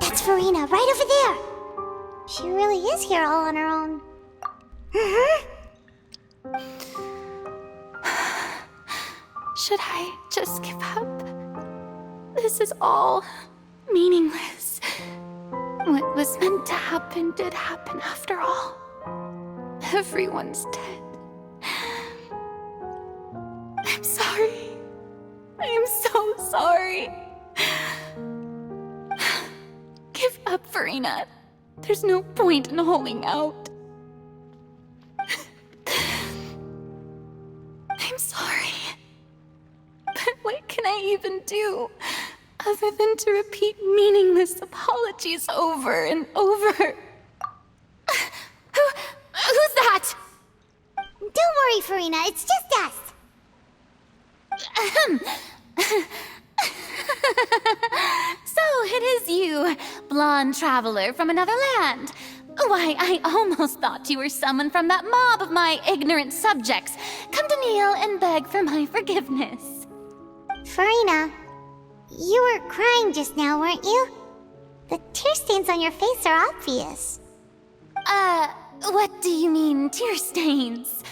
That's Farina, right over there. She really is here all on her own. Should I just give up? This is all meaningless. What was meant to happen did happen after all. Everyone's dead. I'm sorry. I'm so sorry. Give up, Farina. There's no point in holding out. I'm sorry. But what can I even do other than to repeat meaningless apologies over and over? Who's that? Don't worry, Farina, it's just us. So it is you, blonde traveler from another land. Why, I almost thought you were someone from that mob of my ignorant subjects, come to kneel and beg for my forgiveness. Farina, you were crying just now, weren't you? The tear stains on your face are obvious. What do you mean, tear stains?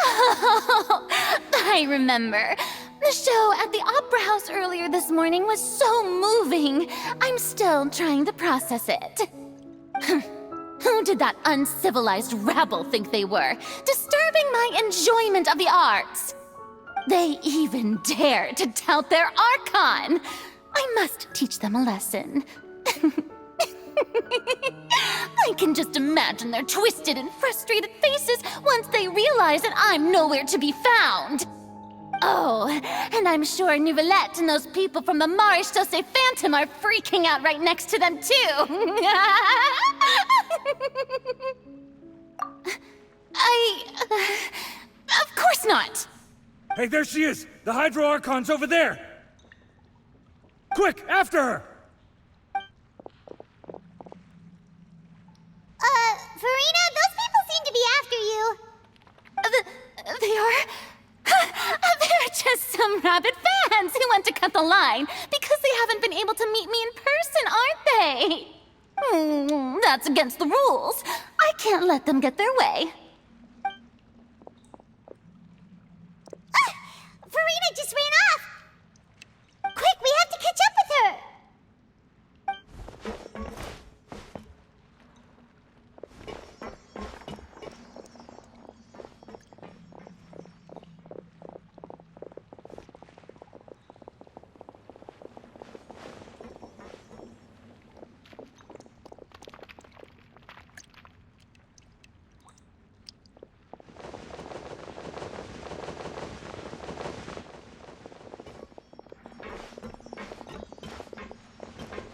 Oh, I remember. The show at the Opera House earlier this morning was so moving. I'm still trying to process it. Who did that uncivilized rabble think they were, disturbing my enjoyment of the arts? They even dare to tout their Archon! I must teach them a lesson. I can just imagine their twisted and frustrated faces once they realize that I'm nowhere to be found. Oh, and I'm sure Nouvellette and those people from the Marish Chaussee Phantom are freaking out right next to them, too. Of course not. Hey, there she is! The Hydro Archon's over there! Quick, after her! Farina, those people seem to be after you. They are? They're just some rabid fans who want to cut the line because they haven't been able to meet me in person, aren't they? That's against the rules. I can't let them get their way. Farina just ran off! Quick, we have to catch up with her!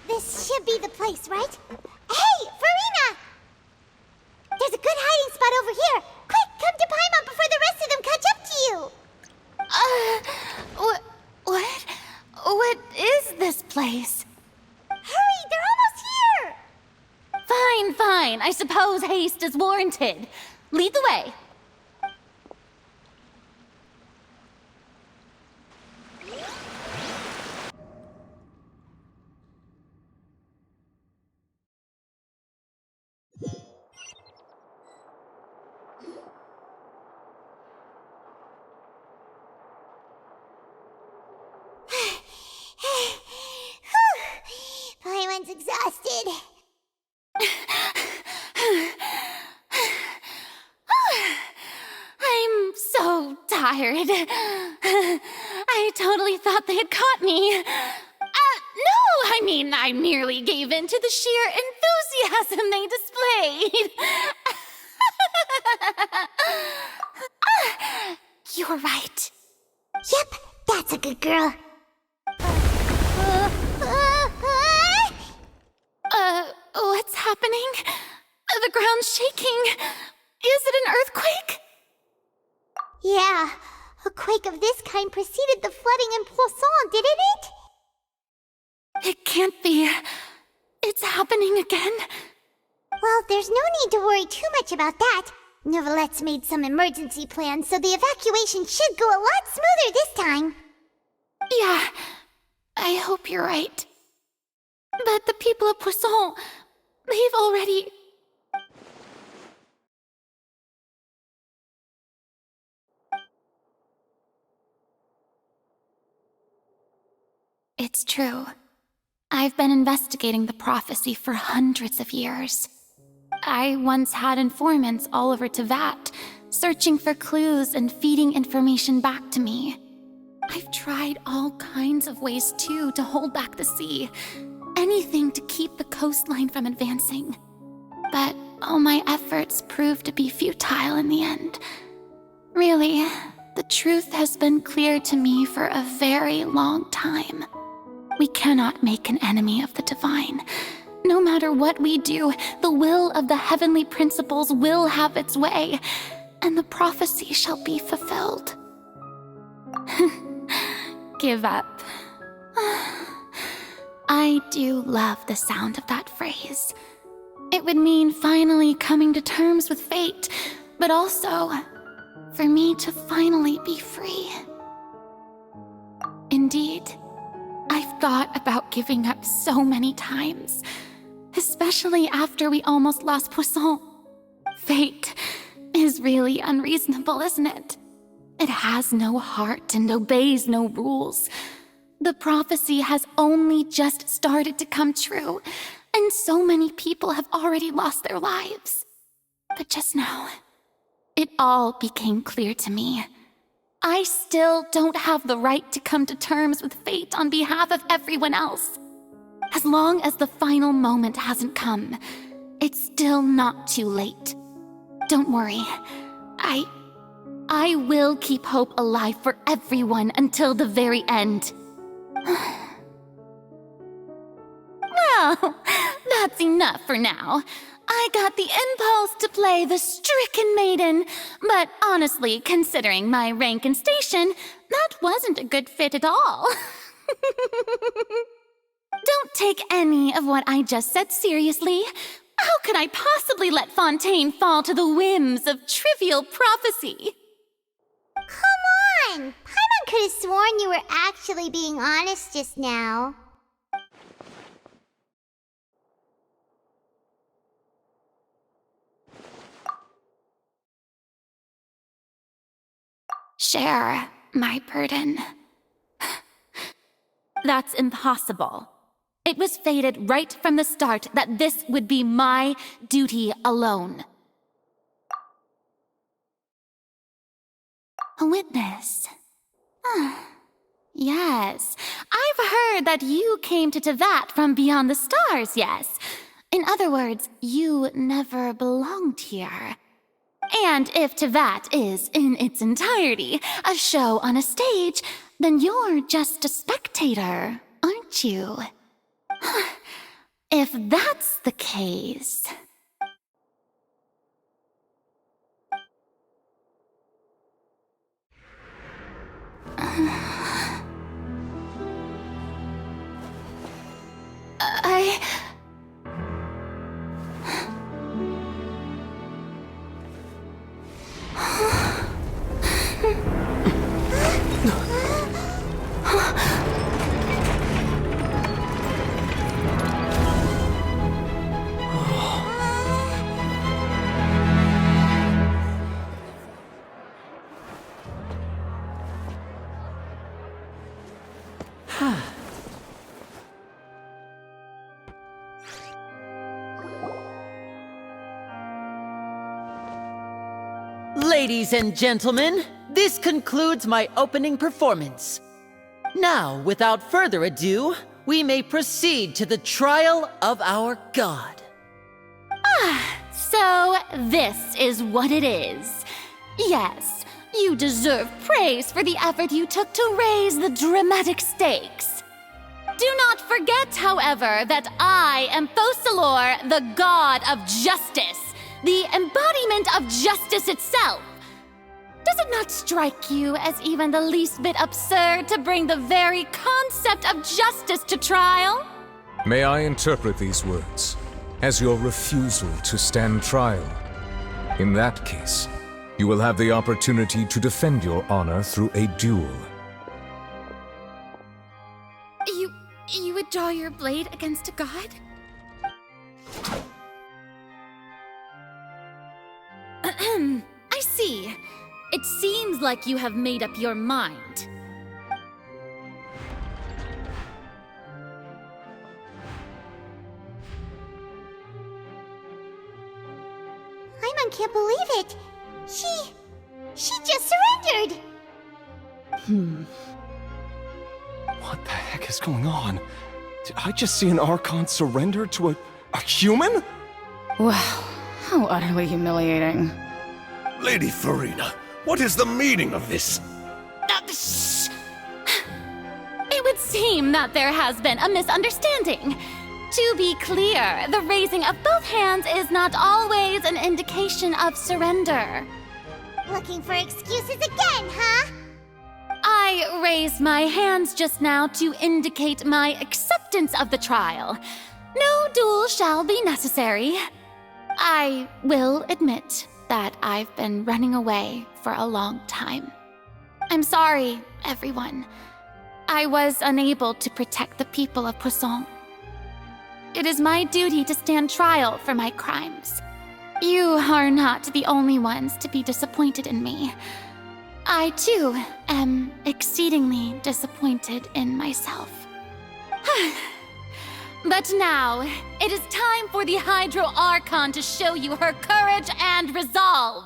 This should be the place, right? Hey, Farina! There's a good hiding spot over here. Quick, come to Paimon before the rest of them catch up to you. What is this place? Hurry, they're almost here. Fine. I suppose haste is warranted. Lead the way. Paimon's exhausted. I'm so tired. I totally thought they had caught me. No, I mean, I merely gave in to the sheer enthusiasm they displayed. You're right. Yep, that's a good girl. What's happening? The ground's shaking. Is it an earthquake? Yeah, a quake of this kind preceded the flooding in Poisson, didn't it? It can't be. It's happening again. Well, there's no need to worry too much about that. Neverlette's made some emergency plans, so the evacuation should go a lot smoother this time. Yeah, I hope you're right. But the people of Poisson, they've already... It's true. I've been investigating the prophecy for hundreds of years. I once had informants all over Tevat, searching for clues and feeding information back to me. I've tried all kinds of ways, too, to hold back the sea. Anything to keep the coastline from advancing. But all my efforts proved to be futile in the end. Really, the truth has been clear to me for a very long time. We cannot make an enemy of the divine. No matter what we do, the will of the heavenly principles will have its way, and the prophecy shall be fulfilled. Give up. I do love the sound of that phrase. It would mean finally coming to terms with fate, but also for me to finally be free. Indeed, I've thought about giving up so many times, especially after we almost lost Poisson. Fate is really unreasonable, isn't it? It has no heart and obeys no rules. The prophecy has only just started to come true, and so many people have already lost their lives. But just now, it all became clear to me. I still don't have the right to come to terms with fate on behalf of everyone else. As long as the final moment hasn't come, it's still not too late. Don't worry. I will keep hope alive for everyone until the very end. Well, that's enough for now. I got the impulse to play the stricken maiden, but honestly, considering my rank and station, that wasn't a good fit at all. Don't take any of what I just said seriously. How could I possibly let Fontaine fall to the whims of trivial prophecy? Come on! Paimon could have sworn you were actually being honest just now. Share my burden. That's impossible. It was fated right from the start that this would be my duty alone. A witness. Yes, I've heard that you came to Tevat from beyond the stars, yes. In other words, you never belonged here. And if Tevat is, in its entirety, a show on a stage, then you're just a spectator, aren't you? If that's the case... Ladies and gentlemen, this concludes my opening performance. Now, without further ado, we may proceed to the trial of our god. So, this is what it is. Yes, you deserve praise for the effort you took to raise the dramatic stakes. Do not forget, however, that I am Focalor, the god of justice, the embodiment of justice itself. Does it not strike you as even the least bit absurd to bring the very concept of justice to trial? May I interpret these words as your refusal to stand trial? In that case, you will have the opportunity to defend your honor through a duel. You would draw your blade against a god? I see. It seems like you have made up your mind. Paimon can't believe it. She just surrendered. What the heck is going on? Did I just see an Archon surrender to a human? Wow, how utterly humiliating. Lady Farina, what is the meaning of this? Shh! It would seem that there has been a misunderstanding. To be clear, the raising of both hands is not always an indication of surrender. Looking for excuses again, huh? I raised my hands just now to indicate my acceptance of the trial. No duel shall be necessary. I will admit that I've been running away for a long time. I'm sorry, everyone. I was unable to protect the people of Poisson. It is my duty to stand trial for my crimes. You are not the only ones to be disappointed in me. I, too, am exceedingly disappointed in myself. But now, it is time for the Hydro Archon to show you her courage and resolve.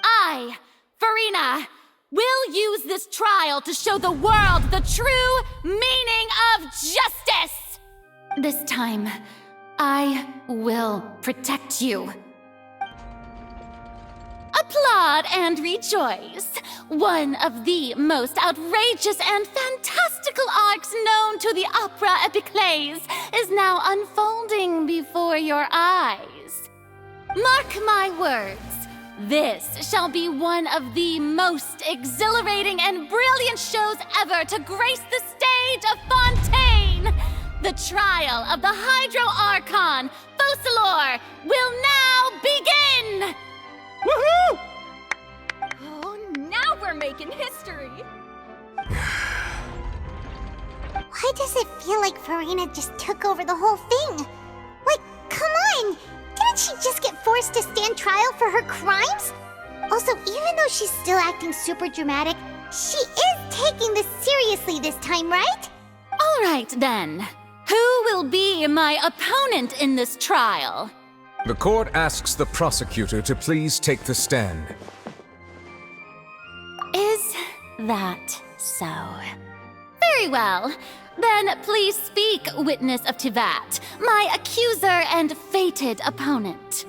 I, Farina, will use this trial to show the world the true meaning of justice! This time, I will protect you. Applaud and rejoice! One of the most outrageous and fantastical arcs known to the opera epiclese is now unfolding before your eyes. Mark my words, this shall be one of the most exhilarating and brilliant shows ever to grace the stage of Fontaine! The trial of the Hydro Archon, Focalor, will now begin! Woohoo! Oh, now we're making history! Why does it feel like Farina just took over the whole thing? Like, come on! Didn't she just get forced to stand trial for her crimes? Also, even though she's still acting super dramatic, she is taking this seriously this time, right? All right, then. Who will be my opponent in this trial? The court asks the prosecutor to please take the stand. Is that so? Very well. Then please speak, witness of Tivat, my accuser and fated opponent.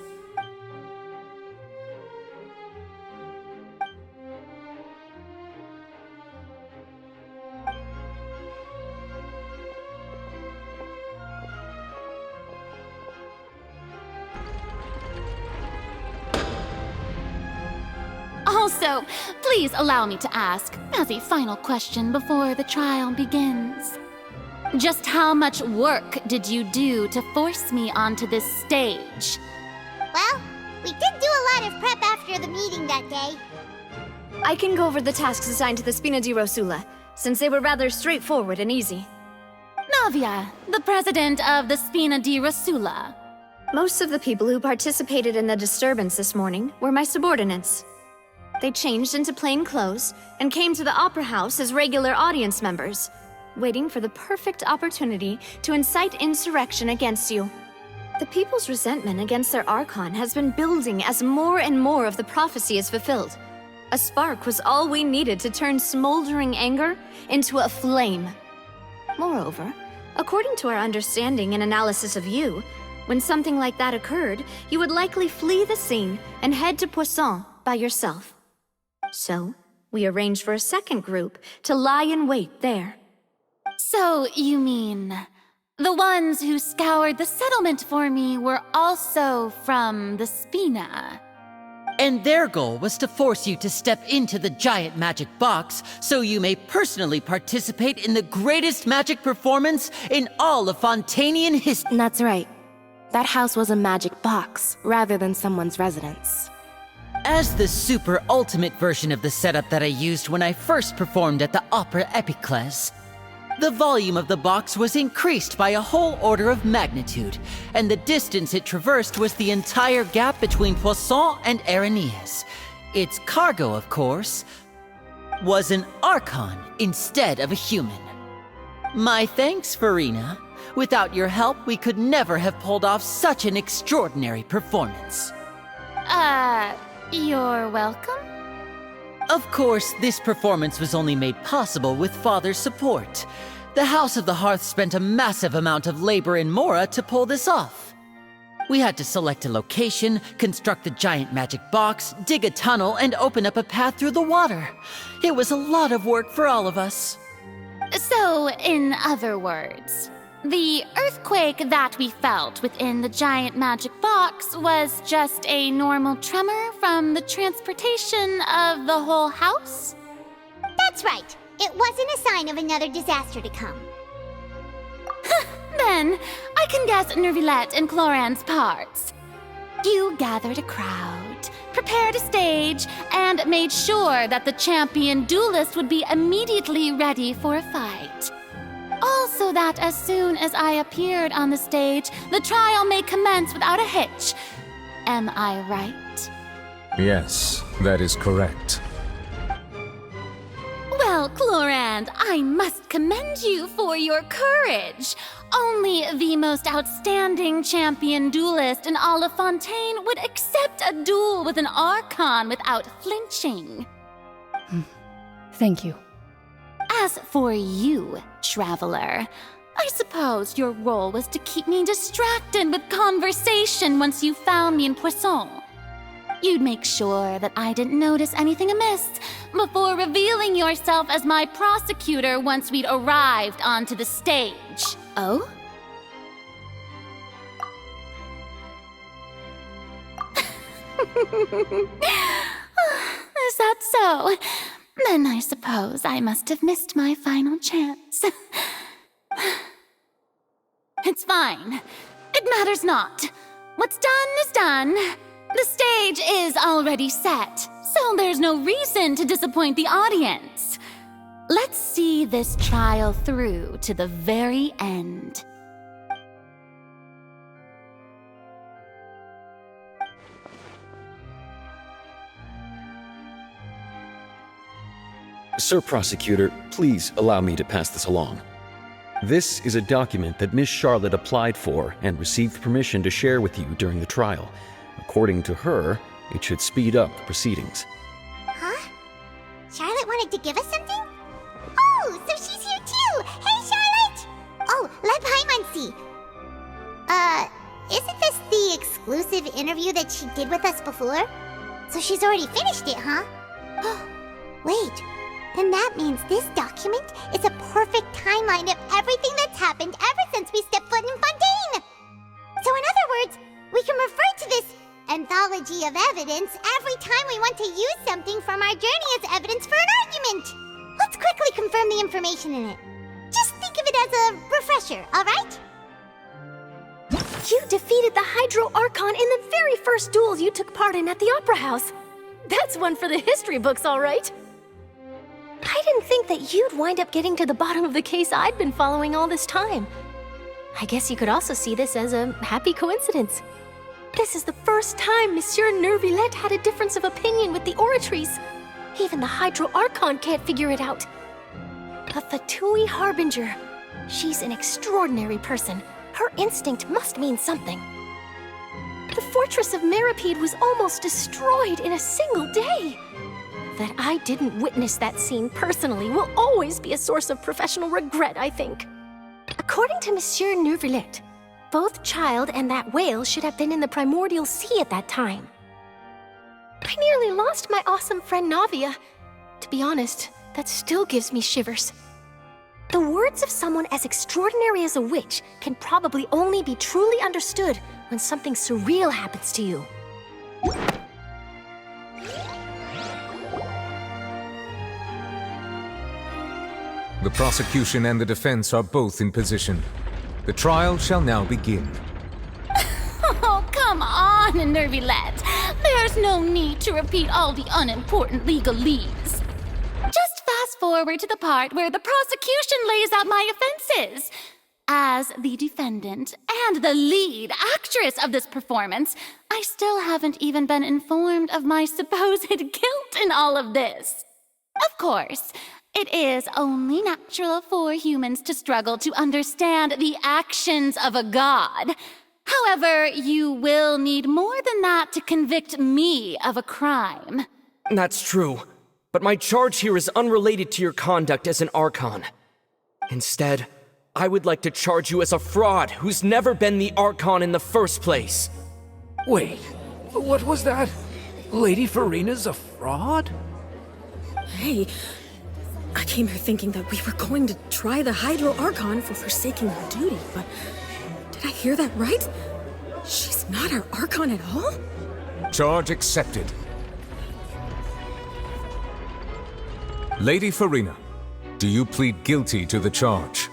Also, please allow me to ask, as a final question before the trial begins. Just how much work did you do to force me onto this stage? Well, we did do a lot of prep after the meeting that day. I can go over the tasks assigned to the Spina di Rosula, since they were rather straightforward and easy. Navia, the president of the Spina di Rosula. Most of the people who participated in the disturbance this morning were my subordinates. They changed into plain clothes and came to the Opera House as regular audience members, waiting for the perfect opportunity to incite insurrection against you. The people's resentment against their Archon has been building as more and more of the prophecy is fulfilled. A spark was all we needed to turn smoldering anger into a flame. Moreover, according to our understanding and analysis of you, when something like that occurred, you would likely flee the scene and head to Poisson by yourself. So, we arranged for a second group to lie in wait there. So, you mean, the ones who scoured the settlement for me were also from the Spina? And their goal was to force you to step into the giant magic box so you may personally participate in the greatest magic performance in all of Fontanian history. That's right. That house was a magic box, rather than someone's residence. As the super ultimate version of the setup that I used when I first performed at the Opera Epiclese, the volume of the box was increased by a whole order of magnitude, and the distance it traversed was the entire gap between Poisson and Araneas. Its cargo, of course, was an Archon instead of a human. My thanks, Farina. Without your help, we could never have pulled off such an extraordinary performance. You're welcome? Of course, this performance was only made possible with Father's support. The House of the Hearth spent a massive amount of labor in Mora to pull this off. We had to select a location, construct the giant magic box, dig a tunnel, and open up a path through the water. It was a lot of work for all of us. So, in other words, the earthquake that we felt within the giant magic box was just a normal tremor from the transportation of the whole house? That's right. It wasn't a sign of another disaster to come. Then, I can guess Nervilette and Cloran's parts. You gathered a crowd, prepared a stage, and made sure that the champion duelist would be immediately ready for a fight. Also that as soon as I appeared on the stage, the trial may commence without a hitch. Am I right? Yes, that is correct. Well, Clorand, I must commend you for your courage. Only the most outstanding champion duelist in all of Fontaine would accept a duel with an Archon without flinching. Thank you. As for you, Traveler, I suppose your role was to keep me distracted with conversation once you found me in Poisson. You'd make sure that I didn't notice anything amiss before revealing yourself as my prosecutor once we'd arrived onto the stage. Oh? Is that so? Then I suppose I must have missed my final chance. It's fine. It matters not. What's done is done. The stage is already set, so there's no reason to disappoint the audience. Let's see this trial through to the very end. Sir Prosecutor, please allow me to pass this along. This is a document that Miss Charlotte applied for and received permission to share with you during the trial. According to her, it should speed up the proceedings. Huh? Charlotte wanted to give us something? Oh, so she's here too! Hey, Charlotte! Oh, let Paimon see. Isn't this the exclusive interview that she did with us before? So she's already finished it, huh? Wait, then that means this document is a perfect timeline of everything that's happened ever since we stepped foot in Fontaine! So in other words, we can refer to this anthology of evidence every time we want to use something from our journey as evidence for an argument. Let's quickly confirm the information in it. Just think of it as a refresher, alright? You defeated the Hydro Archon in the very first duel you took part in at the Opera House. That's one for the history books, all right. I didn't think that you'd wind up getting to the bottom of the case I'd been following all this time. I guess you could also see this as a happy coincidence. This is the first time Monsieur Nervilette had a difference of opinion with the Oratories. Even the Hydro Archon can't figure it out. A Fatui Harbinger. She's an extraordinary person. Her instinct must mean something. The fortress of Meripede was almost destroyed in a single day. That I didn't witness that scene personally will always be a source of professional regret, I think. According to Monsieur Nervilette, both Child and that whale should have been in the primordial sea at that time. I nearly lost my awesome friend Navia. To be honest, that still gives me shivers. The words of someone as extraordinary as a witch can probably only be truly understood when something surreal happens to you. The prosecution and the defense are both in position. The trial shall now begin. Oh, come on, Nervilette. There There's no need to repeat all the unimportant legalese. Just fast forward to the part where the prosecution lays out my offenses. As the defendant and the lead actress of this performance, I still haven't even been informed of my supposed guilt in all of this. Of course, it is only natural for humans to struggle to understand the actions of a god. However, you will need more than that to convict me of a crime. That's true, but my charge here is unrelated to your conduct as an Archon. Instead, I would like to charge you as a fraud who's never been the Archon in the first place. Wait, what was that? Lady Farina's a fraud? Hey, I came here thinking that we were going to try the Hydro Archon for forsaking her duty, but did I hear that right? She's not our Archon at all? Charge accepted. Lady Farina, do you plead guilty to the charge?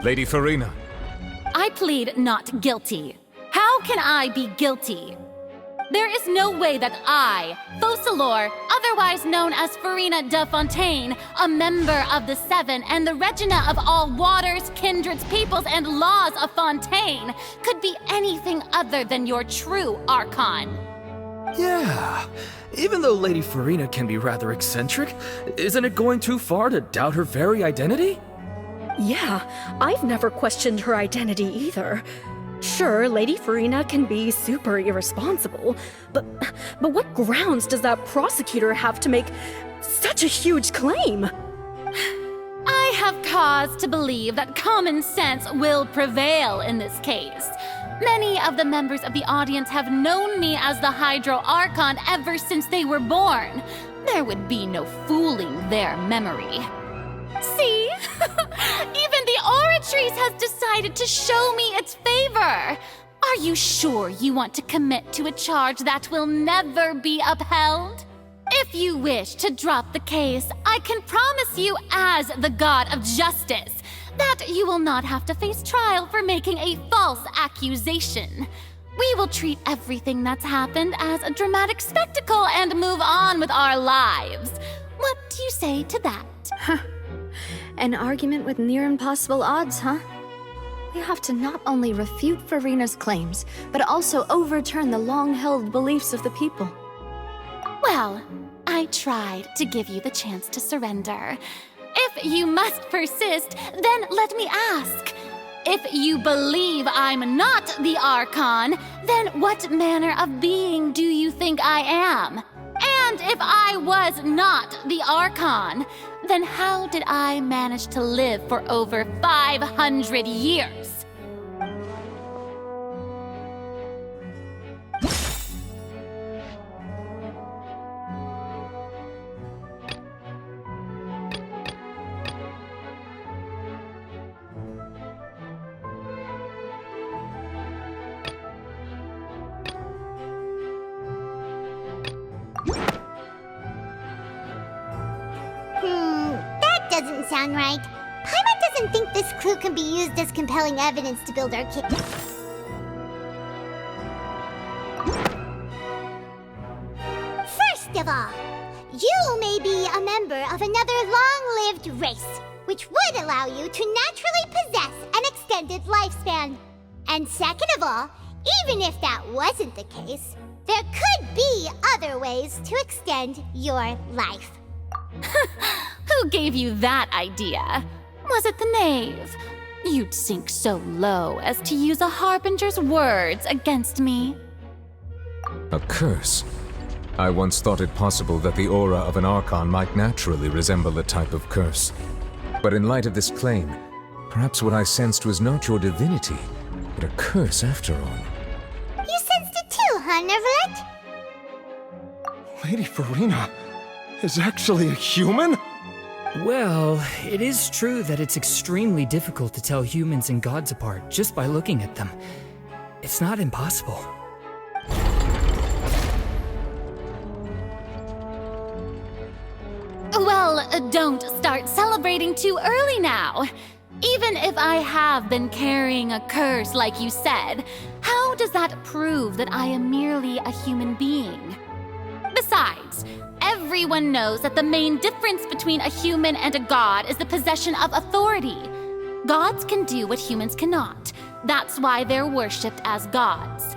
Lady Farina. I plead not guilty. How can I be guilty? There is no way that I, Focalor, otherwise known as Farina de Fontaine, a member of the Seven and the Regina of all waters, kindreds, peoples, and laws of Fontaine, could be anything other than your true Archon. Yeah, even though Lady Farina can be rather eccentric, isn't it going too far to doubt her very identity? Yeah, I've never questioned her identity either. Sure, Lady Farina can be super irresponsible, but what grounds does that prosecutor have to make such a huge claim? I have cause to believe that common sense will prevail in this case. Many of the members of the audience have known me as the Hydro Archon ever since they were born. There would be no fooling their memory. See? Even the Oratrice has decided to show me its favor. Are you sure you want to commit to a charge that will never be upheld? If you wish to drop the case, I can promise you as the God of Justice that you will not have to face trial for making a false accusation. We will treat everything that's happened as a dramatic spectacle and move on with our lives. What do you say to that? An argument with near impossible odds, huh? We have to not only refute Farina's claims, but also overturn the long-held beliefs of the people. Well, I tried to give you the chance to surrender. If you must persist, then let me ask. If you believe I'm not the Archon, then what manner of being do you think I am? And if I was not the Archon, then how did I manage to live for over 500 years? That doesn't sound right. Paimon doesn't think this clue can be used as compelling evidence to build our case. First of all, you may be a member of another long-lived race, which would allow you to naturally possess an extended lifespan. And second of all, even if that wasn't the case, there could be other ways to extend your life. Who gave you that idea? Was it the knave? You'd sink so low as to use a harbinger's words against me. A curse? I once thought it possible that the aura of an Archon might naturally resemble a type of curse. But in light of this claim, perhaps what I sensed was not your divinity, but a curse after all. You sensed it too, huh, Neverlet? Lady Farina is actually a human? Well, it is true that it's extremely difficult to tell humans and gods apart just by looking at them. It's not impossible. Well, don't start celebrating too early now. Even if I have been carrying a curse like you said, how does that prove that I am merely a human being? Besides, everyone knows that the main difference between a human and a god is the possession of authority. Gods can do what humans cannot. That's why they're worshipped as gods.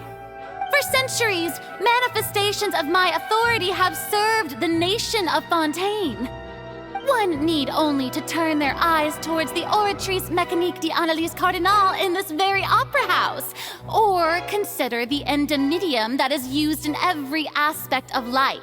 For centuries, manifestations of my authority have served the nation of Fontaine. One need only to turn their eyes towards the Oratrice Mécanique d'Analyse Cardinal in this very opera house, or consider the indemnitium that is used in every aspect of life.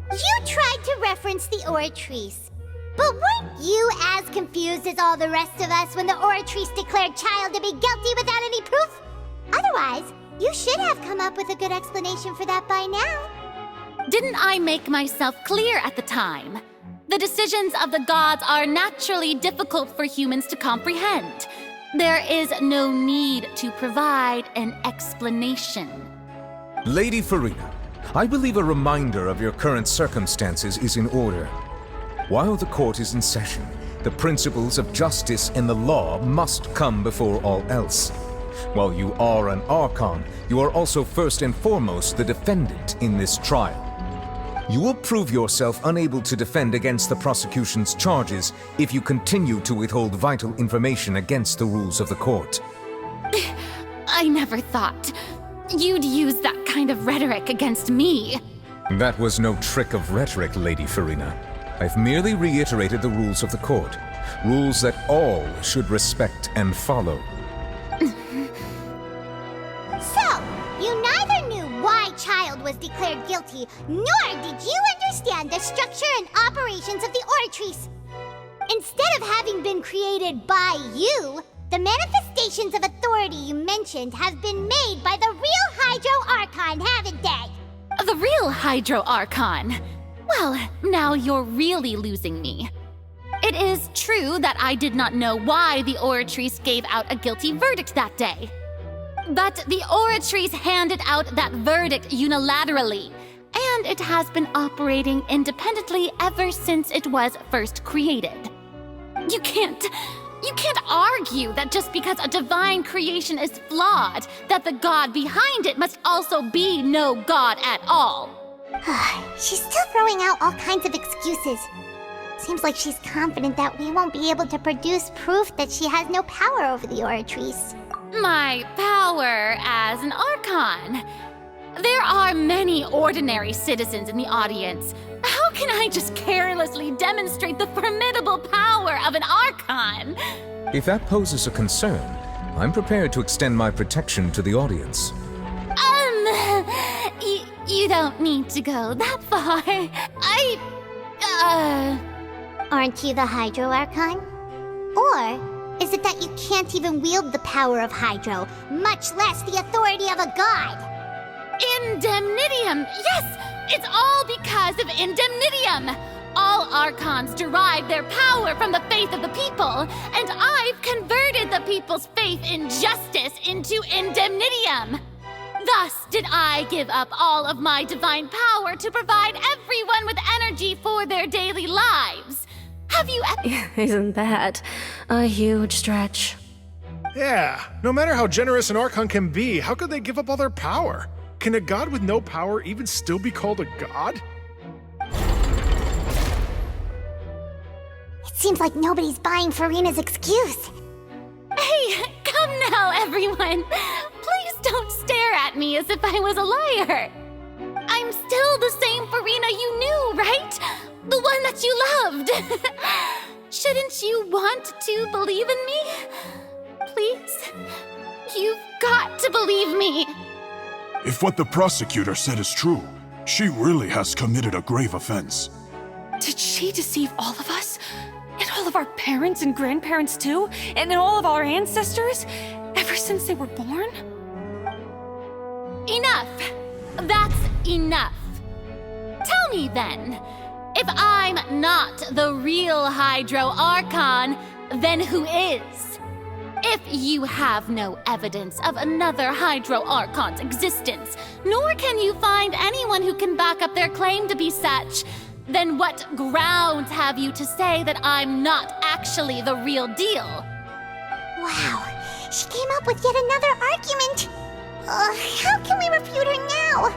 You tried to reference the Oratrice. But weren't you as confused as all the rest of us when the Oratrice declared Child to be guilty without any proof? Otherwise, you should have come up with a good explanation for that by now. Didn't I make myself clear at the time? The decisions of the gods are naturally difficult for humans to comprehend. There is no need to provide an explanation. Lady Farina, I believe a reminder of your current circumstances is in order. While the court is in session, the principles of justice and the law must come before all else. While you are an Archon, you are also first and foremost the defendant in this trial. You will prove yourself unable to defend against the prosecution's charges if you continue to withhold vital information against the rules of the court. I never thought you'd use that kind of rhetoric against me. That was no trick of rhetoric, Lady Farina. I've merely reiterated the rules of the court. Rules that all should respect and follow. So, you neither knew why Child was declared guilty, nor did you understand the structure and operations of the Oratrice. Instead of having been created by you, the manifestations of authority you mentioned have been made by the real Hydro Archon, haven't they? The real Hydro Archon? Well, now you're really losing me. It is true that I did not know why the Oratrice gave out a guilty verdict that day. But the Oratrice handed out that verdict unilaterally, and it has been operating independently ever since it was first created. You can't argue that just because a divine creation is flawed, that the god behind it must also be no god at all. She's still throwing out all kinds of excuses. Seems like she's confident that we won't be able to produce proof that she has no power over the Oratrice. My power as an Archon. There are many ordinary citizens in the audience. How can I just carelessly demonstrate the formidable power of an Archon? If that poses a concern, I'm prepared to extend my protection to the audience. You don't need to go that far. Aren't you the Hydro Archon? Or is it that you can't even wield the power of Hydro, much less the authority of a god? Indemnitium! Yes! It's all because of Indemnitium! All Archons derive their power from the faith of the people, and I've converted the people's faith in justice into Indemnitium! Thus did I give up all of my divine power to provide everyone with energy for their daily lives. Have you ever— Isn't that a huge stretch? Yeah, no matter how generous an Archon can be, how could they give up all their power? Can a god with no power even still be called a god? It seems like nobody's buying Farina's excuse. Hey, come now, everyone! Please don't stare at me as if I was a liar! I'm still the same Farina you knew, right? The one that you loved! Shouldn't you want to believe in me? Please? You've got to believe me! If what the prosecutor said is true, she really has committed a grave offense. Did she deceive all of us? And all of our parents and grandparents too? And all of our ancestors? Ever since they were born? Enough! That's enough! Tell me then, if I'm not the real Hydro Archon, then who is? If if you have no evidence of another Hydro Archon's existence, nor can you find anyone who can back up their claim to be such, then what grounds have you to say that I'm not actually the real deal? Wow, she came up with yet another argument. How can we refute her now?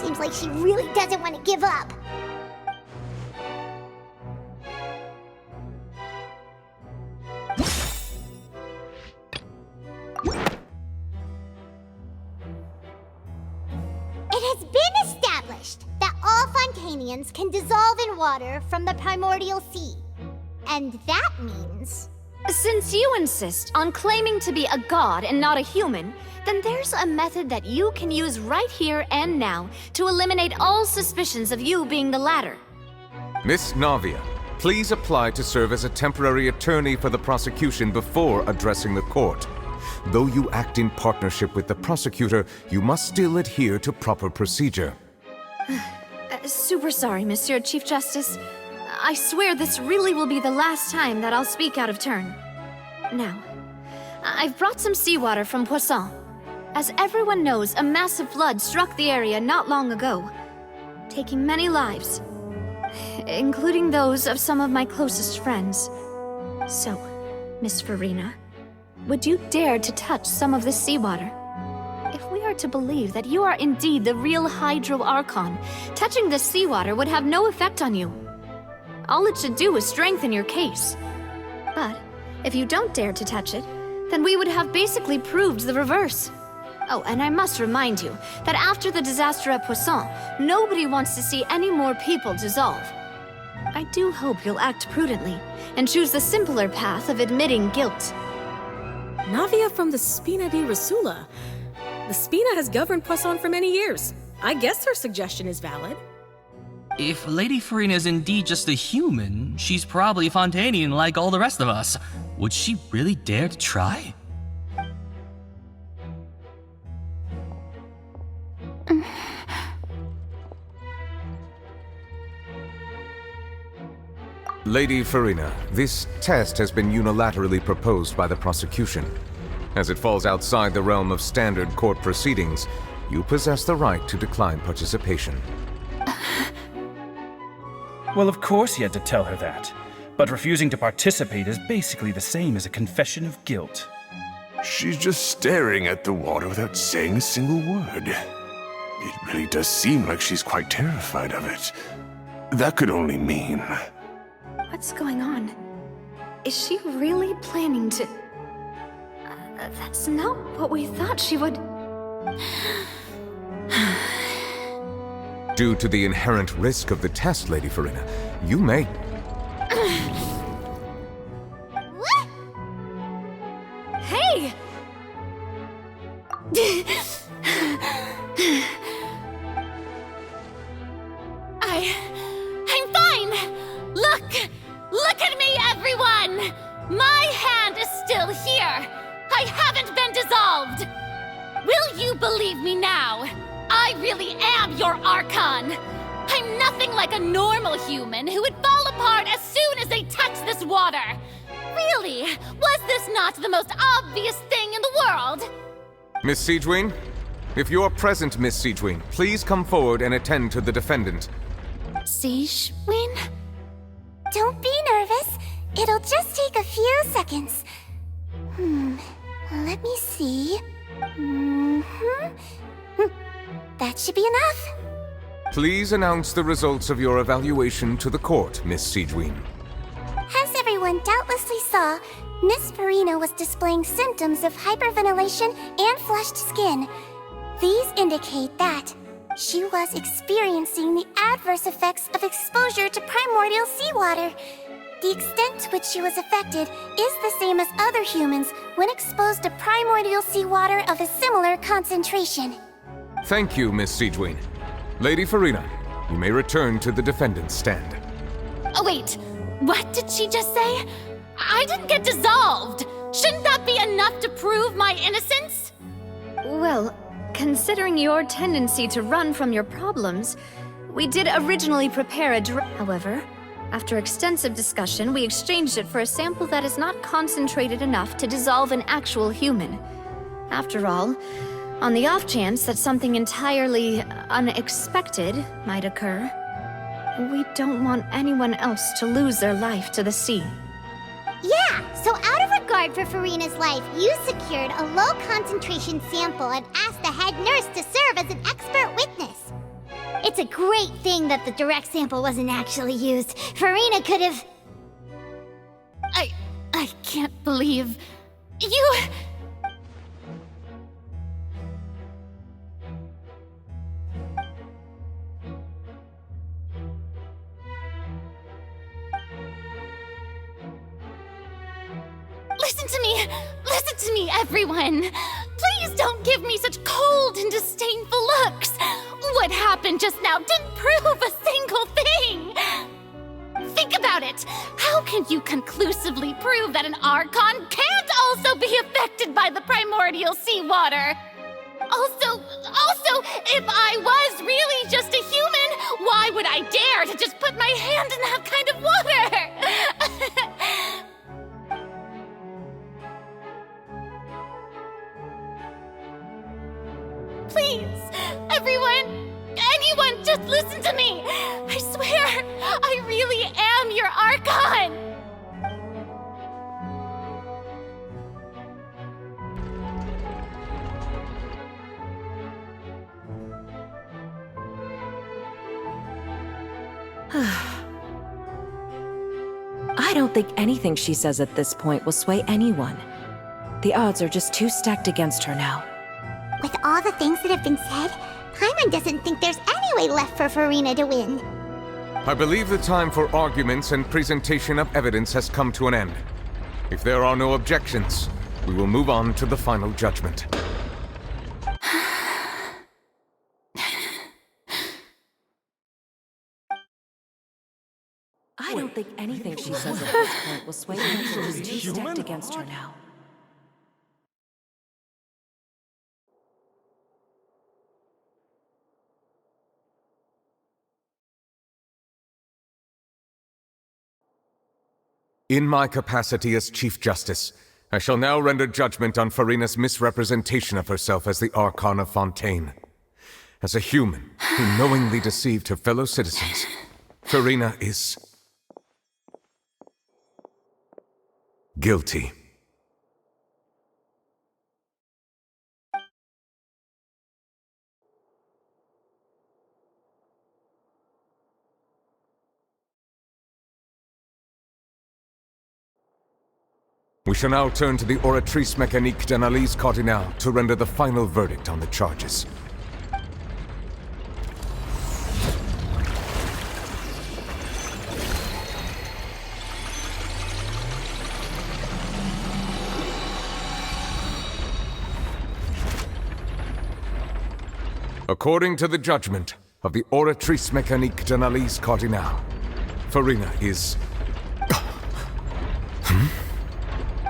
Seems like she really doesn't want to give up. It has been established that all Fontanians can dissolve in water from the primordial sea. And that means... Since you insist on claiming to be a god and not a human, then there's a method that you can use right here and now to eliminate all suspicions of you being the latter. Miss Navia, please apply to serve as a temporary attorney for the prosecution before addressing the court. Though you act in partnership with the prosecutor, you must still adhere to proper procedure. Super sorry, Monsieur Chief Justice. I swear this really will be the last time that I'll speak out of turn. Now, I've brought some seawater from Poisson. As everyone knows, a massive flood struck the area not long ago, taking many lives, including those of some of my closest friends. So, Miss Farina, would you dare to touch some of this seawater? If we are to believe that you are indeed the real Hydro Archon, touching this seawater would have no effect on you. All it should do is strengthen your case. But if you don't dare to touch it, then we would have basically proved the reverse. Oh, and I must remind you that after the disaster at Poisson, nobody wants to see any more people dissolve. I do hope you'll act prudently and choose the simpler path of admitting guilt. Navia from the Spina di Rasula. The Spina has governed Poisson for many years. I guess her suggestion is valid. If Lady Farina is indeed just a human, she's probably a Fontanian like all the rest of us. Would she really dare to try? Lady Farina, this test has been unilaterally proposed by the prosecution. As it falls outside the realm of standard court proceedings, you possess the right to decline participation. Well, of course he had to tell her that. But refusing to participate is basically the same as a confession of guilt. She's just staring at the water without saying a single word. It really does seem like she's quite terrified of it. That could only mean... What's going on? Is she really planning to... that's not what we thought she would... Due to the inherent risk of the test, Lady Farina, you may... What? Hey! I'm fine! Look at me, everyone! My hand is still here! I haven't been dissolved! Will you believe me now? I really am your Archon! I'm nothing like a normal human who would fall apart as soon as they touch this water! Really, was this not the most obvious thing in the world? Miss Siegewien? If you're present, Miss Siegewien, please come forward and attend to the defendant. Siegewien? Don't be nervous. It'll just take a few seconds. Let me see. That should be enough. Please announce the results of your evaluation to the court, Miss Siegewien. As everyone doubtlessly saw, Miss Farina was displaying symptoms of hyperventilation and flushed skin. These indicate that she was experiencing the adverse effects of exposure to primordial seawater. The extent to which she was affected is the same as other humans when exposed to primordial seawater of a similar concentration. Thank you, Miss Siegewien. Lady Farina, you may return to the defendant's stand. Oh, wait. What did she just say? I didn't get dissolved! Shouldn't that be enough to prove my innocence? Well, considering your tendency to run from your problems, we did originally prepare a However, After extensive discussion, we exchanged it for a sample that is not concentrated enough to dissolve an actual human. After all, on the off chance that something entirely unexpected might occur, we don't want anyone else to lose their life to the sea. Yeah, so out of regard for Farina's life, you secured a low-concentration sample and asked the head nurse to serve as an expert witness. It's a great thing that the direct sample wasn't actually used. Farina could have... I can't believe... you... Listen to me, everyone! Please don't give me such cold and disdainful looks! What happened just now didn't prove a single thing! Think about it! How can you conclusively prove that an Archon can't also be affected by the primordial seawater? Also, if I was really just a human, why would I dare to just put my hand in that kind of water? Please, everyone, anyone, just listen to me! I swear, I really am your Archon! I don't think anything she says at this point will sway anyone. The odds are just too stacked against her now. With all the things that have been said, Paimon doesn't think there's any way left for Farina to win. I believe the time for arguments and presentation of evidence has come to an end. If there are no objections, we will move on to the final judgment. I don't think anything she says at this point will sway anyone. She's too stacked against her now. In my capacity as Chief Justice, I shall now render judgment on Farina's misrepresentation of herself as the Archon of Fontaine. As a human who knowingly deceived her fellow citizens, Farina is... guilty. We shall now turn to the Oratrice Mécanique d'Analyse Cardinale to render the final verdict on the charges. According to the judgment of the Oratrice Mécanique d'Analyse Cardinale, Farina is...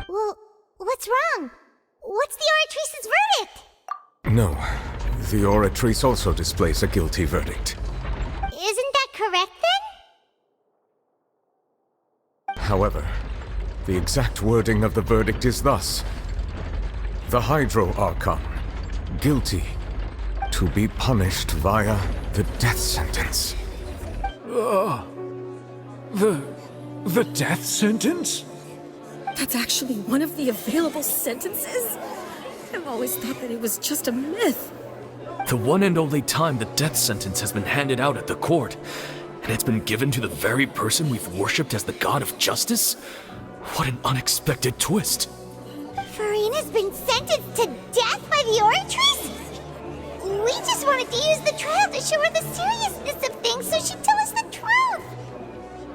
Well, what's wrong? What's the Oratrice's verdict? No, the Oratrice also displays a guilty verdict. Isn't that correct then? However, the exact wording of the verdict is thus. The Hydro Archon, guilty, to be punished via the death sentence. The death sentence? That's actually one of the available sentences? I've always thought that it was just a myth. The one and only time the death sentence has been handed out at the court, and it's been given to the very person we've worshipped as the god of justice? What an unexpected twist. Farina's been sentenced to death by the Oratrice? We just wanted to use the trial to show her the seriousness of things so she'd tell us the truth.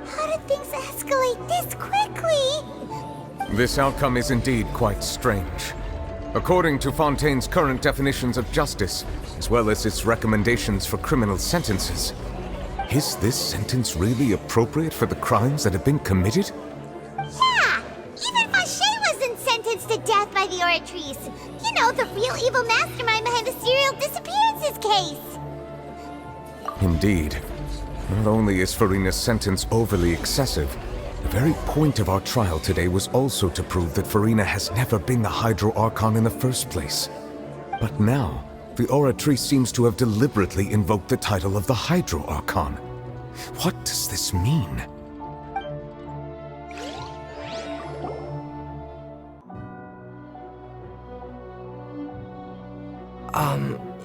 How did things escalate this quickly? This outcome is indeed quite strange. According to Fontaine's current definitions of justice, as well as its recommendations for criminal sentences, is this sentence really appropriate for the crimes that have been committed? Yeah! Even Fache wasn't sentenced to death by the Oratrice. You know, the real evil mastermind behind the serial disappearances case. Indeed. Not only is Farina's sentence overly excessive, the very point of our trial today was also to prove that Farina has never been the Hydro Archon in the first place. But now, the Oratrice seems to have deliberately invoked the title of the Hydro Archon. What does this mean?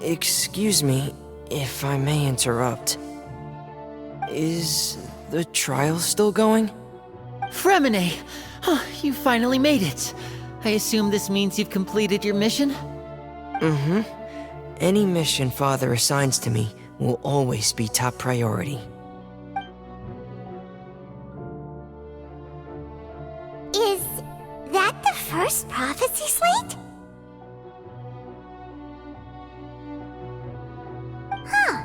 Excuse me, if I may interrupt. Is the trial still going? Fremine! You finally made it. I assume this means you've completed your mission? Mm-hmm. Any mission Father assigns to me will always be top priority. Is that the first prophecy slate? Huh.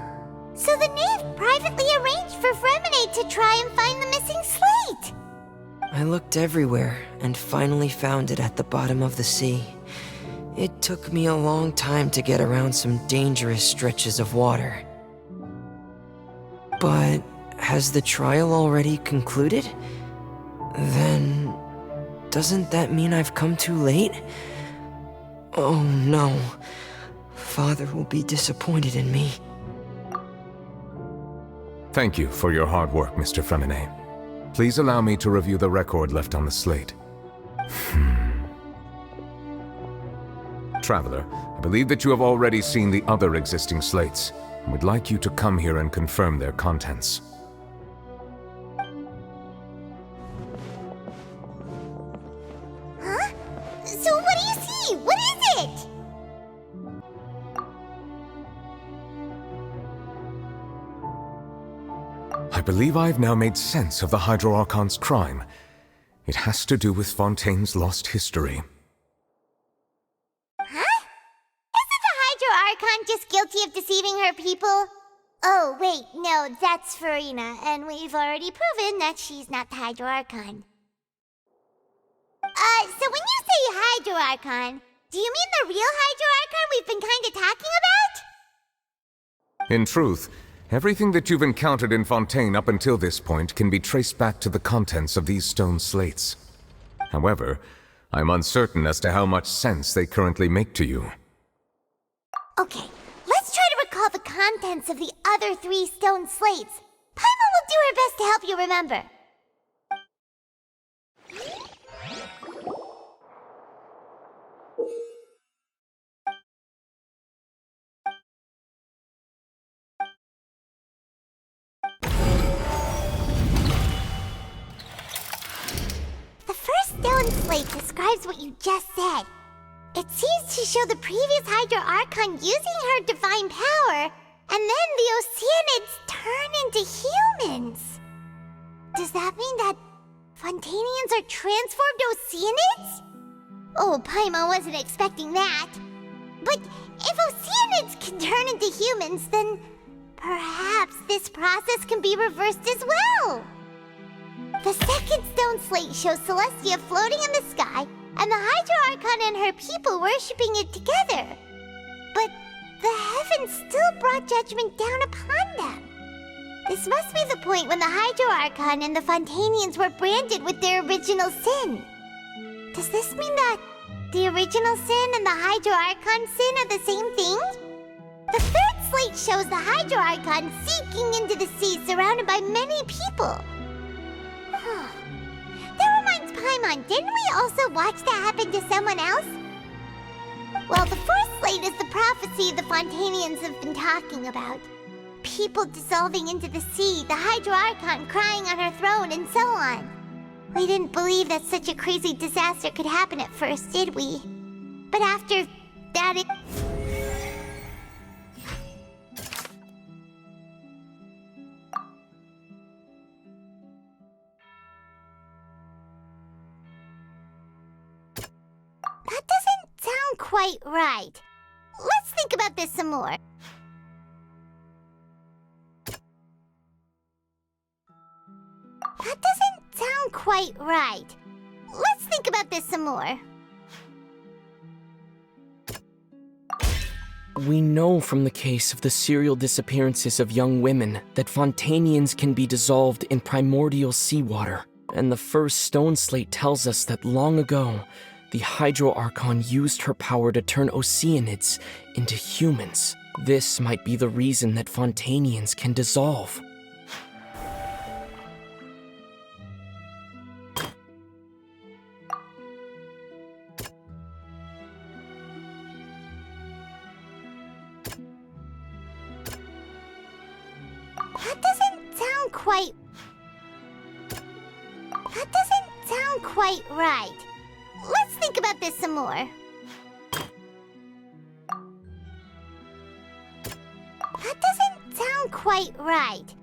So the knave privately arranged for Fremine to try and find the missing slate. I looked everywhere and finally found it at the bottom of the sea. It took me a long time to get around some dangerous stretches of water. But has the trial already concluded? Then doesn't that mean I've come too late? Oh no. Father will be disappointed in me. Thank you for your hard work, Mr. Fremine. Please allow me to review the record left on the slate. Traveler, I believe that you have already seen the other existing slates, and would like you to come here and confirm their contents. Huh? So what do you see? What is it? I believe I've now made sense of the Hydro Archon's crime. It has to do with Fontaine's lost history. Huh? Isn't the Hydro Archon just guilty of deceiving her people? Oh, wait, no, that's Farina, and we've already proven that she's not the Hydro Archon. So when you say Hydro Archon, do you mean the real Hydro Archon we've been kinda talking about? In truth, everything that you've encountered in Fontaine up until this point can be traced back to the contents of these stone slates. However, I'm uncertain as to how much sense they currently make to you. Okay, let's try to recall the contents of the other 3 stone slates. Paimon will do her best to help you remember. The first stone slate describes what you just said. It seems to show the previous Hydro Archon using her divine power, and then the Oceanids turn into humans. Does that mean that Fontainians are transformed Oceanids? Oh, Paimon wasn't expecting that. But if Oceanids can turn into humans, then perhaps this process can be reversed as well. The second stone slate shows Celestia floating in the sky, and the Hydro Archon and her people worshipping it together. But the heavens still brought judgment down upon them. This must be the point when the Hydro Archon and the Fontainians were branded with their original sin. Does this mean that the original sin and the Hydro Archon sin are the same thing? The third slate shows the Hydro Archon sinking into the sea surrounded by many people. That reminds Paimon, didn't we also watch that happen to someone else? Well, the fourth slate is the prophecy the Fontainians have been talking about. People dissolving into the sea, the Hydro Archon crying on her throne, and so on. We didn't believe that such a crazy disaster could happen at first, did we? But after that, it... That doesn't sound quite right. Let's think about this some more. That doesn't sound quite right. Let's think about this some more. We know from the case of the serial disappearances of young women that Fontanians can be dissolved in primordial seawater. And the first stone slate tells us that long ago, the Hydro Archon used her power to turn Oceanids into humans. This might be the reason that Fontanians can dissolve. That doesn't sound quite right. Let's think about this some more. That doesn't sound quite right.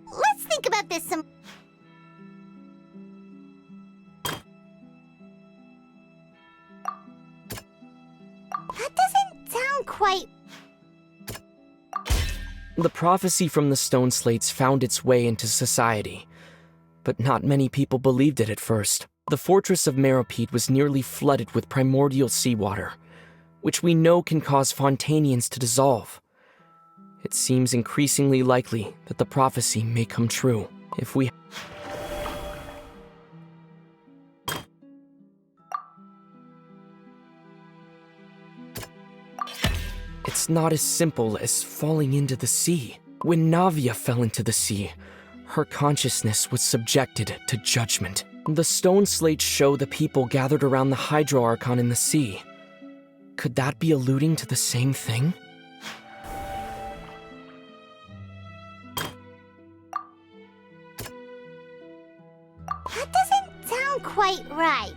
Let's think about this some... That doesn't sound quite... The prophecy from the stone slates found its way into society, but not many people believed it at first. The fortress of Meropide was nearly flooded with primordial seawater, which we know can cause Fontanians to dissolve. It seems increasingly likely that the prophecy may come true if we... It's not as simple as falling into the sea. When Navia fell into the sea, her consciousness was subjected to judgment. The stone slates show the people gathered around the Hydro Archon in the sea. Could that be alluding to the same thing? That doesn't sound quite right.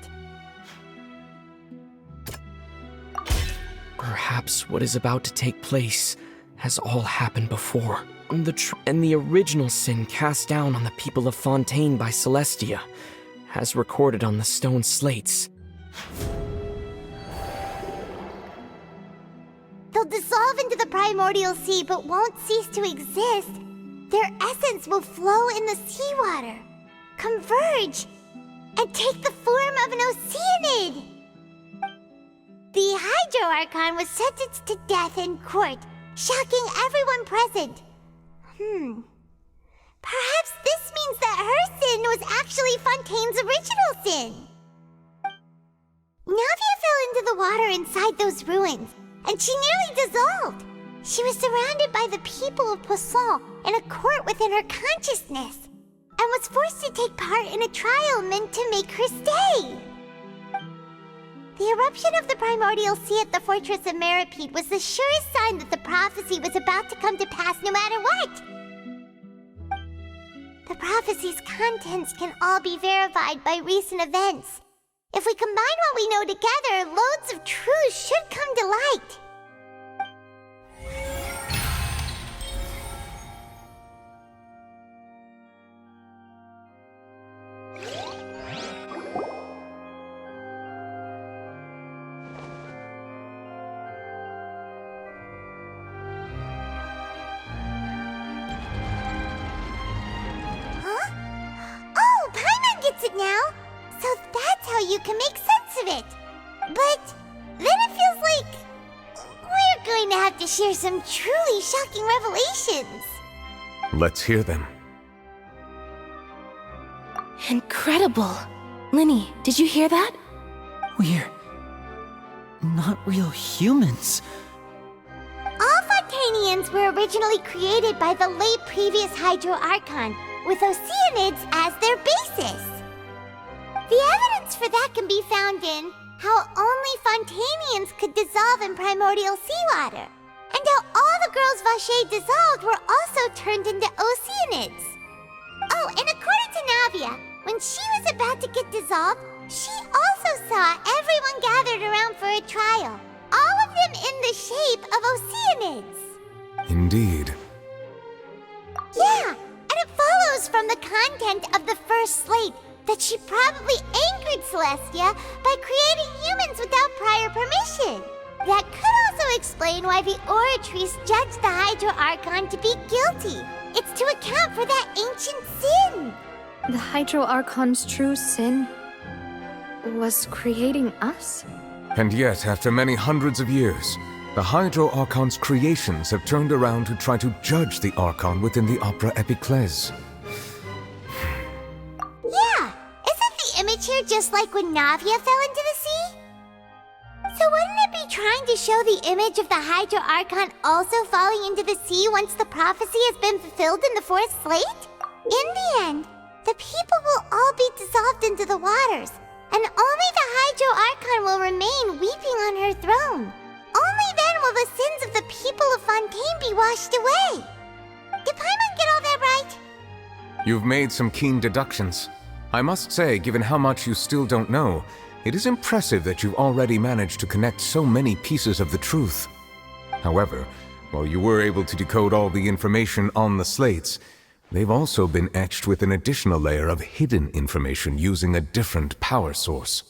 Perhaps what is about to take place has all happened before. And the original sin cast down on the people of Fontaine by Celestia, as recorded on the stone slates. They'll dissolve into the primordial sea but won't cease to exist. Their essence will flow in the seawater, converge, and take the form of an Oceanid. The Hydro Archon was sentenced to death in court, shocking everyone present. Perhaps this means that her sin was actually Fontaine's original sin. Navia fell into the water inside those ruins, and she nearly dissolved. She was surrounded by the people of Poisson in a court within her consciousness, and was forced to take part in a trial meant to make her stay. The eruption of the primordial sea at the fortress of Meropide was the surest sign that the prophecy was about to come to pass no matter what. The prophecy's contents can all be verified by recent events. If we combine what we know together, loads of truths should come to light. Now, so that's how you can make sense of it. But then it feels like we're going to have to share some truly shocking revelations. Let's hear them. Incredible. Linny, did you hear that? We're not real humans. All Fontanians were originally created by the late previous Hydro Archon, with Oceanids as their basis. The evidence for that can be found in how only Fontanians could dissolve in primordial seawater, and how all the girls Vacher dissolved were also turned into Oceanids. Oh, and according to Navia, when she was about to get dissolved, she also saw everyone gathered around for a trial, all of them in the shape of Oceanids. Indeed. Yeah, and it follows from the content of the first slate that she probably angered Celestia by creating humans without prior permission. That could also explain why the Oratrice judged the Hydro Archon to be guilty. It's to account for that ancient sin. The Hydro Archon's true sin was creating us? And yet, after many hundreds of years, The Hydro Archon's creations have turned around to try to judge the Archon within the Opera Epiclese. Yeah, isn't the image here just like when Navia fell into the sea? So wouldn't it be trying to show the image of the Hydro Archon also falling into the sea once the prophecy has been fulfilled in the fourth slate? In the end, the people will all be dissolved into the waters, and only the Hydro Archon will remain weeping on her throne. Only then will the sins of the people of Fontaine be washed away. Did Paimon get all that right? You've made some keen deductions. I must say, given how much you still don't know, it is impressive that you've already managed to connect so many pieces of the truth. However, while you were able to decode all the information on the slates, they've also been etched with an additional layer of hidden information using a different power source.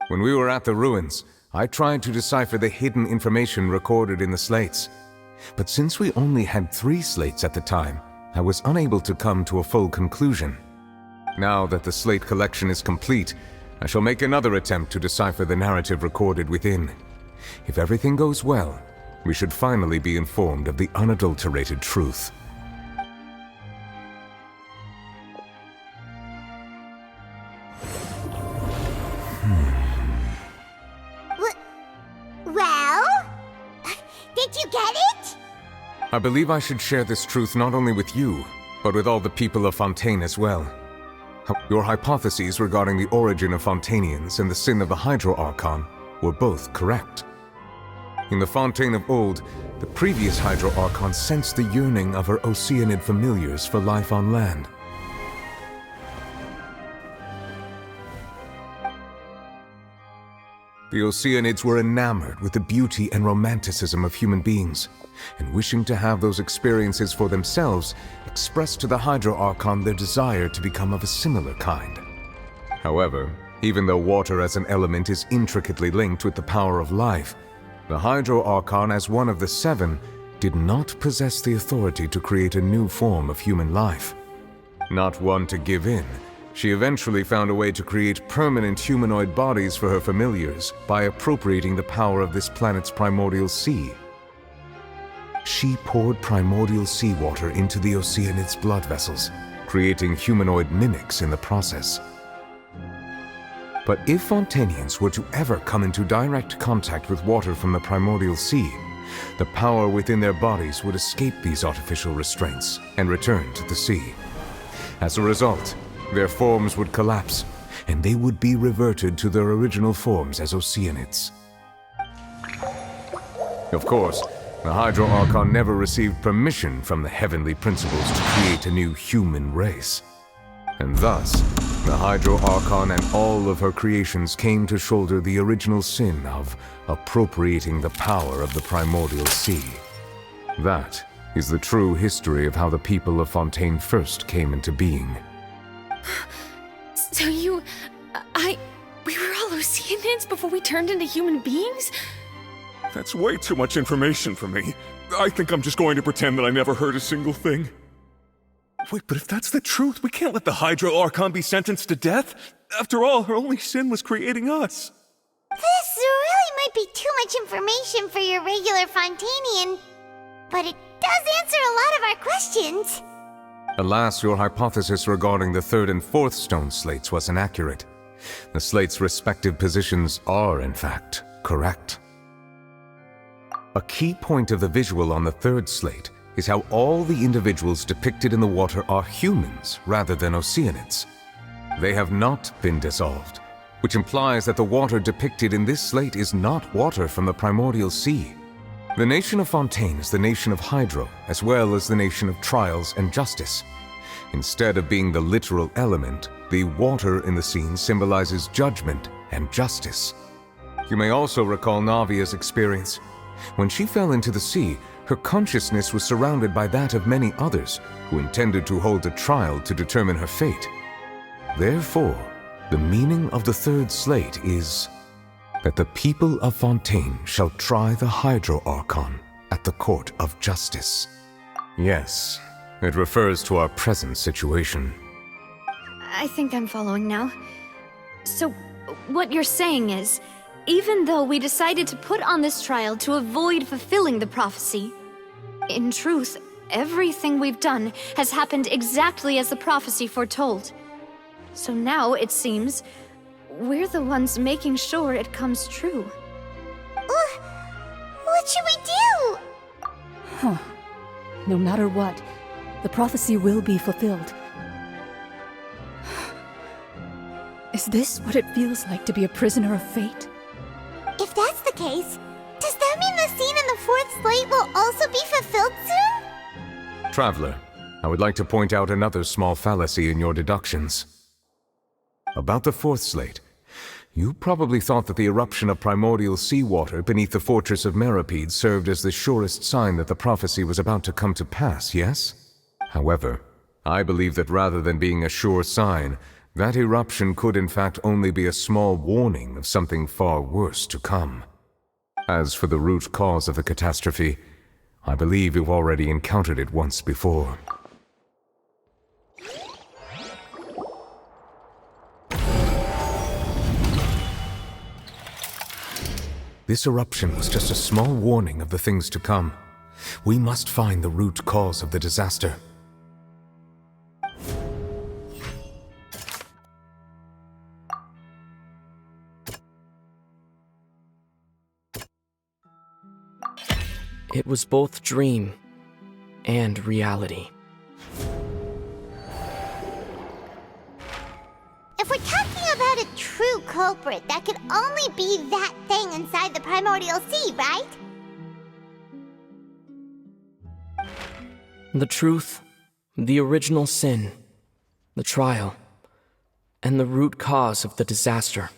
When we were at the ruins, I tried to decipher the hidden information recorded in the slates. But since we only had 3 slates at the time, I was unable to come to a full conclusion. Now that the slate collection is complete, I shall make another attempt to decipher the narrative recorded within. If everything goes well, we should finally be informed of the unadulterated truth. Well? Did you get it? I believe I should share this truth not only with you, but with all the people of Fontaine as well. Your hypotheses regarding the origin of Fontainians and the sin of the Hydro Archon were both correct. In the Fontaine of old, the previous Hydro Archon sensed the yearning of her Oceanid familiars for life on land. The Oceanids were enamored with the beauty and romanticism of human beings, and wishing to have those experiences for themselves, expressed to the Hydro Archon their desire to become of a similar kind. However, even though water as an element is intricately linked with the power of life, the Hydro Archon, as one of the 7, did not possess the authority to create a new form of human life. Not one to give in, she eventually found a way to create permanent humanoid bodies for her familiars by appropriating the power of this planet's primordial sea. She poured primordial seawater into the Oceanid's blood vessels, creating humanoid mimics in the process. But if Fontainians were to ever come into direct contact with water from the primordial sea, the power within their bodies would escape these artificial restraints and return to the sea. As a result, their forms would collapse, and they would be reverted to their original forms as Oceanids. Of course, the Hydro Archon never received permission from the heavenly principles to create a new human race. And thus, the Hydro Archon and all of her creations came to shoulder the original sin of appropriating the power of the primordial sea. That is the true history of how the people of Fontaine first came into being. So we were all Oceanids before we turned into human beings? That's way too much information for me. I think I'm just going to pretend that I never heard a single thing. Wait, but if that's the truth, we can't let the Hydro Archon be sentenced to death. After all, her only sin was creating us. This really might be too much information for your regular Fontainian, but it does answer a lot of our questions. Alas, your hypothesis regarding the 3rd and 4th stone slates was inaccurate. The slates' respective positions are, in fact, correct. A key point of the visual on the 3rd slate is how all the individuals depicted in the water are humans rather than Oceanids. They have not been dissolved, which implies that the water depicted in this slate is not water from the primordial sea. The nation of Fontaine is the nation of Hydro, as well as the nation of trials and justice. Instead of being the literal element, the water in the scene symbolizes judgment and justice. You may also recall Navia's experience. When she fell into the sea, her consciousness was surrounded by that of many others who intended to hold a trial to determine her fate. Therefore, the meaning of the 3rd slate is that the people of Fontaine shall try the Hydro Archon at the court of justice. Yes, it refers to our present situation. I think I'm following now. So, what you're saying is, even though we decided to put on this trial to avoid fulfilling the prophecy, in truth, everything we've done has happened exactly as the prophecy foretold. So now, it seems, we're the ones making sure it comes true. What should we do? Huh. No matter what, the prophecy will be fulfilled. Is this what it feels like to be a prisoner of fate? If that's the case, does that mean the scene in the fourth slate will also be fulfilled soon? Traveler, I would like to point out another small fallacy in your deductions. About the fourth slate, you probably thought that the eruption of primordial seawater beneath the fortress of Meripede served as the surest sign that the prophecy was about to come to pass, yes? However, I believe that rather than being a sure sign, that eruption could in fact only be a small warning of something far worse to come. As for the root cause of the catastrophe, I believe you've already encountered it once before. This eruption was just a small warning of the things to come. We must find the root cause of the disaster. It was both dream and reality. If we're talking about a true culprit, that could only be that thing inside the primordial sea, right? The truth, the original sin, the trial, and the root cause of the disaster.